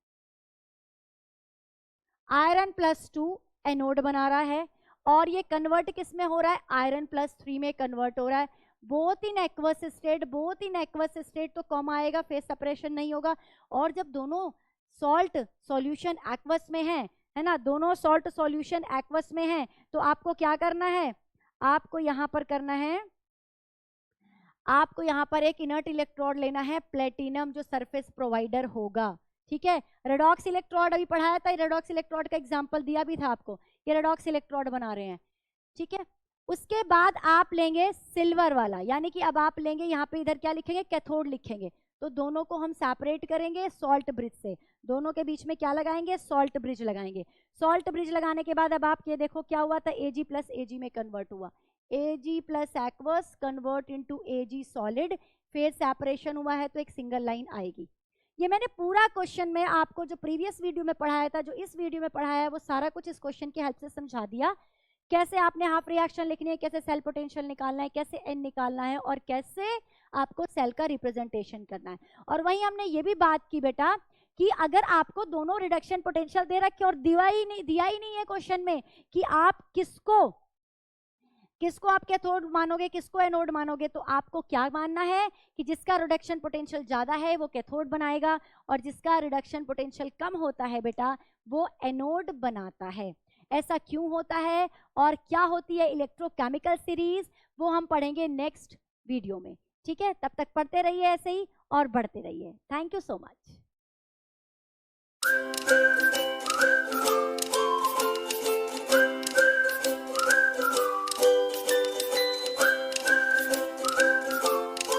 आयरन +2 एनोड बना रहा है और ये कन्वर्ट किस में हो रहा है, आयरन +3 में कन्वर्ट हो रहा है। Both in aqueous state, both in aqueous state तो कॉमा आएगा, फेस सेपरेशन नहीं होगा। और जब दोनों सॉल्ट सॉल्यूशन एक्वस में है ना, दोनों सॉल्ट सॉल्यूशन एक्वस में है, तो आपको क्या करना है, आपको यहां पर करना है, आपको यहां पर एक इनर्ट इलेक्ट्रोड लेना है, प्लेटिनम, जो सरफेस प्रोवाइडर होगा। ठीक है, रेडॉक्स इलेक्ट्रोड अभी पढ़ाया था, रेडॉक्स इलेक्ट्रोड का एग्जांपल दिया भी था आपको, ये रेडॉक्स इलेक्ट्रोड बना रहे हैं। ठीक है, उसके बाद आप लेंगे सिल्वर वाला, यानी कि अब आप लेंगे यहाँ पे, इधर क्या लिखेंगे, कैथोड लिखेंगे। तो दोनों को हम सेपरेट करेंगे सॉल्ट ब्रिज से, दोनों के बीच में क्या लगाएंगे, सॉल्ट ब्रिज लगाएंगे। सॉल्ट ब्रिज लगाने के बाद अब आप ये देखो क्या हुआ था, Ag + Ag में कन्वर्ट हुआ, Ag + aqueous convert into Ag solid, phase separation हुआ है तो एक सिंगल लाइन आएगी। ये मैंने पूरा क्वेश्चन में आपको जो प्रीवियस वीडियो में पढ़ाया था, जो इस वीडियो में पढ़ाया है, वो सारा कुछ इस क्वेश्चन की हेल्प से समझा दिया। कैसे आपने हाफ रिएक्शन लिखनी है, कैसे सेल पोटेंशियल निकालना है, कैसे एन निकालना है, और कैसे आपको सेल का रिप्रेजेंटेशन करना है। और वहीं हमने ये भी बात की बेटा कि अगर आपको दोनों रिडक्शन पोटेंशियल दे रखे और दिया ही नहीं है क्वेश्चन में कि आप किसको आप कैथोड मानोगे, किसको एनोड मानोगे, तो आपको क्या मानना है कि जिसका रिडक्शन पोटेंशियल ज्यादा है वो कैथोड बनाएगा और जिसका रिडक्शन पोटेंशियल कम होता है बेटा वो एनोड बनाता है। ऐसा क्यों होता है और क्या होती है इलेक्ट्रोकेमिकल सीरीज, वो हम पढ़ेंगे नेक्स्ट वीडियो में। ठीक है, तब तक पढ़ते रहिए ऐसे ही और बढ़ते रहिए। Thank you so much.